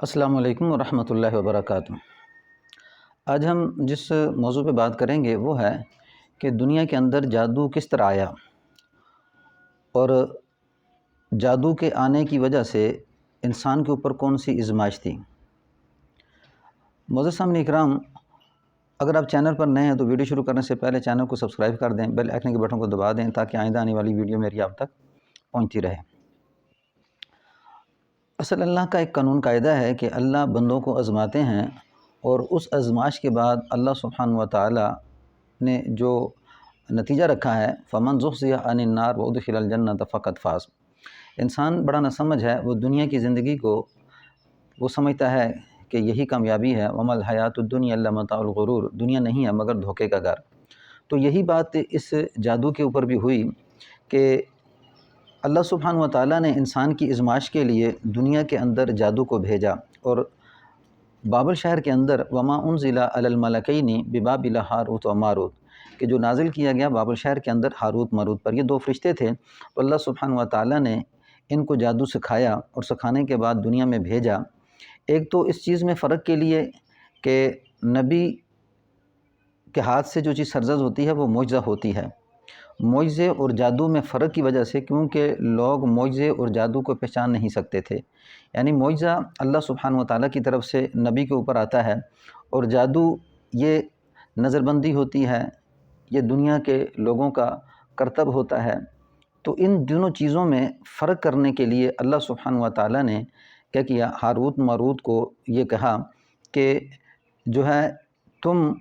السلام علیکم ورحمۃ اللہ وبرکاتہ۔ آج ہم جس موضوع پہ بات کریں گے وہ ہے کہ دنیا کے اندر جادو کس طرح آیا اور جادو کے آنے کی وجہ سے انسان کے اوپر کون سی آزمائش تھی۔ معزز سامعین اکرام، اگر آپ چینل پر نئے ہیں تو ویڈیو شروع کرنے سے پہلے چینل کو سبسکرائب کر دیں، بیل آئیکن کے بٹن کو دبا دیں تاکہ آئندہ آنے والی ویڈیو میری آپ تک پہنچتی رہے۔ اصل اللہ کا ایک قانون قاعدہ ہے کہ اللہ بندوں کو آزماتے ہیں اور اس آزمائش کے بعد اللہ سبحانہ و تعالی نے جو نتیجہ رکھا ہے فَمَنْ زُحْزِحَ عَنِ النَّارِ وَأُدْخِلَ الْجَنَّةَ فَقَدْ فَازَ۔ انسان بڑا ناسمجھ ہے، وہ دنیا کی زندگی کو وہ سمجھتا ہے کہ یہی کامیابی ہے، وَمَا الْحَيَاةُ الدُّنْيَا إِلَّا مَتَاعُ الْغُرُورِ، دنیا نہیں ہے مگر دھوکے کا گھر۔ تو یہی بات اس جادو کے اوپر بھی ہوئی کہ اللہ سبحانہ و تعالیٰ نے انسان کی آزمائش کے لیے دنیا کے اندر جادو کو بھیجا، اور بابل شہر کے اندر وما انزل علی الملکین ببابل ہاروت و ماروت، کہ جو نازل کیا گیا بابل شہر کے اندر ہاروت ماروت پر، یہ دو فرشتے تھے۔ تو اللہ سبحانہ و تعالیٰ نے ان کو جادو سکھایا اور سکھانے کے بعد دنیا میں بھیجا۔ ایک تو اس چیز میں فرق کے لیے کہ نبی کے ہاتھ سے جو چیز سرزد ہوتی ہے وہ معجزہ ہوتی ہے۔ معجزے اور جادو میں فرق کی وجہ سے، کیونکہ لوگ معجزے اور جادو کو پہچان نہیں سکتے تھے، یعنی معجزہ اللہ سبحانہ و تعالیٰ کی طرف سے نبی کے اوپر آتا ہے، اور جادو یہ نظر بندی ہوتی ہے، یہ دنیا کے لوگوں کا کرتب ہوتا ہے۔ تو ان دونوں چیزوں میں فرق کرنے کے لیے اللہ سبحانہ و تعالیٰ نے کیا کیا، ہاروت ماروت کو یہ کہا کہ جو ہے تم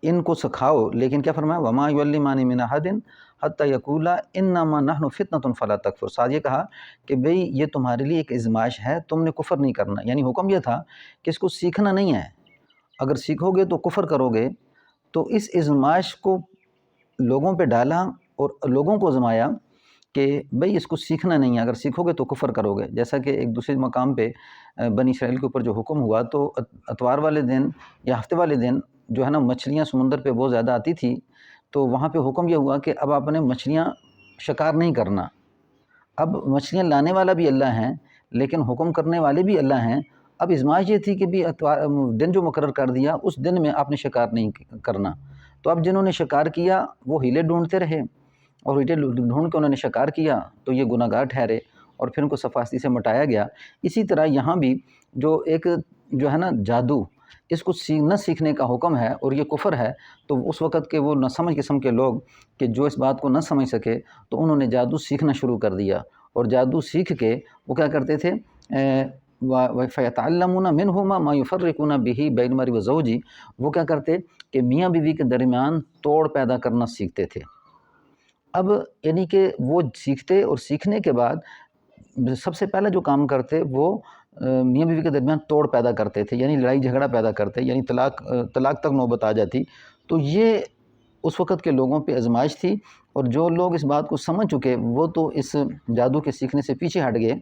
ان کو سکھاؤ، لیکن کیا فرمایا، وَمَا يُعَلِّمَانِ مِنْ أَحَدٍ حَتَّى يَقُولَا إِنَّمَا نَحْنُ فِتْنَةٌ فَلَا تَكْفُرْ۔ ساتھ یہ کہا کہ بھئی یہ تمہارے لیے ایک آزمائش ہے، تم نے کفر نہیں کرنا، یعنی حکم یہ تھا کہ اس کو سیکھنا نہیں ہے، اگر سیکھو گے تو کفر کرو گے۔ تو اس آزمائش کو لوگوں پہ ڈالا اور لوگوں کو آزمایا کہ بھئی اس کو سیکھنا نہیں ہے، اگر سیکھو گے تو کفر کرو گے۔ جیسا کہ ایک دوسرے مقام پہ بنی اسرائیل کے اوپر جو حکم ہوا، تو اتوار والے دن یا ہفتے والے دن جو ہے نا مچھلیاں سمندر پہ بہت زیادہ آتی تھی، تو وہاں پہ حکم یہ ہوا کہ اب آپ نے مچھلیاں شکار نہیں کرنا۔ اب مچھلیاں لانے والا بھی اللہ ہیں لیکن حکم کرنے والے بھی اللہ ہیں۔ اب آزمائش یہ تھی کہ بھی دن جو مقرر کر دیا اس دن میں آپ نے شکار نہیں کرنا۔ تو اب جنہوں نے شکار کیا وہ ہیلے ڈھونڈتے رہے، اور ہیلے ڈھونڈ کے انہوں نے شکار کیا تو یہ گناہ گار ٹھہرے اور پھر ان کو صفاستی سے مٹایا گیا۔ اسی طرح یہاں بھی جو ایک جو ہے نا جادو، اس کو نہ سیکھنے کا حکم ہے اور یہ کفر ہے، تو اس وقت کے وہ نہ سمجھ قسم کے لوگ کہ جو اس بات کو نہ سمجھ سکے تو انہوں نے جادو سیکھنا شروع کر دیا، اور جادو سیکھ کے وہ کیا کرتے تھے، فَيَتَعَلَّمُونَ مِنْهُمَا مَا يُفَرِّقُونَ بِهِ بَيْنَ الْمَرْءِ وَزَوْجِهِ، وہ کیا کرتے کہ میاں بیوی کے درمیان توڑ پیدا کرنا سیکھتے تھے۔ اب یعنی کہ وہ سیکھتے اور سیکھنے کے بعد سب سے پہلا جو کام کرتے وہ میاں بیوی کے درمیان توڑ پیدا کرتے تھے، یعنی لڑائی جھگڑا پیدا کرتے، یعنی طلاق تک نوبت آ جاتی۔ تو یہ اس وقت کے لوگوں پہ آزمائش تھی، اور جو لوگ اس بات کو سمجھ چکے وہ تو اس جادو کے سیکھنے سے پیچھے ہٹ گئے،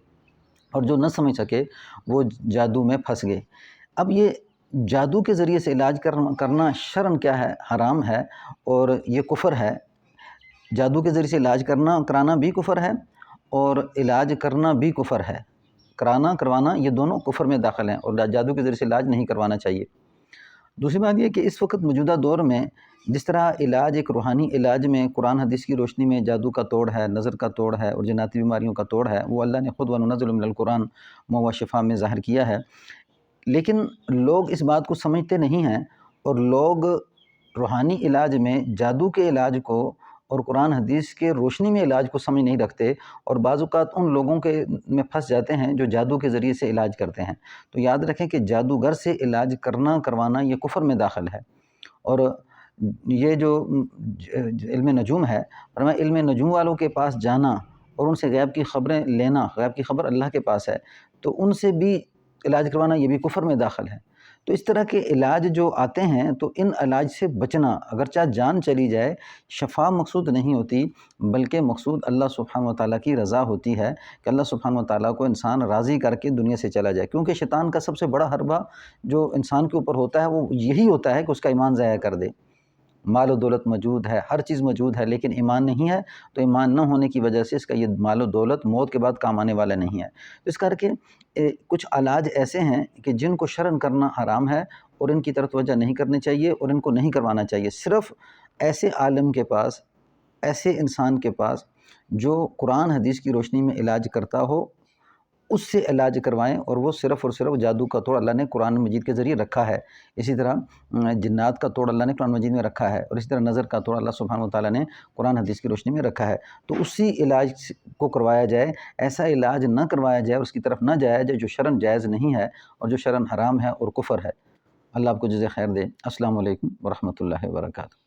اور جو نہ سمجھ سکے وہ جادو میں پھنس گئے۔ اب یہ جادو کے ذریعے سے علاج کرنا شرعاً کیا ہے، حرام ہے اور یہ کفر ہے۔ جادو کے ذریعے سے علاج کرانا بھی کفر ہے، اور علاج کرنا بھی کفر ہے۔ کروانا یہ دونوں کفر میں داخل ہیں، اور جادو کے ذریعے سے علاج نہیں کروانا چاہیے۔ دوسری بات یہ کہ اس وقت موجودہ دور میں جس طرح علاج، ایک روحانی علاج میں قرآن حدیث کی روشنی میں جادو کا توڑ ہے، نظر کا توڑ ہے اور جناتی بیماریوں کا توڑ ہے، وہ اللہ نے خود وَنُنَزِّلُ مِنَ الْقُرْآنِ مَا هُوَ شِفَاءٌ میں ظاہر کیا ہے۔ لیکن لوگ اس بات کو سمجھتے نہیں ہیں، اور لوگ روحانی علاج میں جادو کے علاج کو اور قرآن حدیث کے روشنی میں علاج کو سمجھ نہیں رکھتے، اور بعض اوقات ان لوگوں کے میں پھنس جاتے ہیں جو جادو کے ذریعے سے علاج کرتے ہیں۔ تو یاد رکھیں کہ جادوگر سے علاج کروانا یہ کفر میں داخل ہے۔ اور یہ جو علم نجوم ہے، فرمایا علم نجوم والوں کے پاس جانا اور ان سے غیب کی خبریں لینا، غیب کی خبر اللہ کے پاس ہے، تو ان سے بھی علاج کروانا یہ بھی کفر میں داخل ہے۔ تو اس طرح کے علاج جو آتے ہیں تو ان علاج سے بچنا، اگرچہ جان چلی جائے، شفا مقصود نہیں ہوتی، بلکہ مقصود اللہ سبحانہ و تعالیٰ کی رضا ہوتی ہے کہ اللہ سبحانہ و تعالیٰ کو انسان راضی کر کے دنیا سے چلا جائے، کیونکہ شیطان کا سب سے بڑا حربہ جو انسان کے اوپر ہوتا ہے وہ یہی ہوتا ہے کہ اس کا ایمان ضائع کر دے۔ مال و دولت موجود ہے، ہر چیز موجود ہے، لیکن ایمان نہیں ہے، تو ایمان نہ ہونے کی وجہ سے اس کا یہ مال و دولت موت کے بعد کام آنے والا نہیں ہے۔ اس کر کے کچھ علاج ایسے ہیں کہ جن کو شرعاً کرنا حرام ہے اور ان کی طرف توجہ نہیں کرنی چاہیے اور ان کو نہیں کروانا چاہیے۔ صرف ایسے عالم کے پاس، ایسے انسان کے پاس جو قرآن حدیث کی روشنی میں علاج کرتا ہو، اس سے علاج کروائیں، اور وہ صرف اور صرف جادو کا توڑ اللہ نے قرآن مجید کے ذریعے رکھا ہے۔ اسی طرح جنات کا توڑ اللہ نے قرآن مجید میں رکھا ہے، اور اسی طرح نظر کا توڑ اللہ سبحانہ وتعالیٰ نے قرآن حدیث کی روشنی میں رکھا ہے۔ تو اسی علاج کو کروایا جائے، ایسا علاج نہ کروایا جائے، اور اس کی طرف نہ جایا جائے جو شرعاً جائز نہیں ہے اور جو شرعاً حرام ہے اور کفر ہے۔ اللہ آپ کو جزائے خیر دے۔ السلام علیکم ورحمۃ اللہ وبرکاتہ۔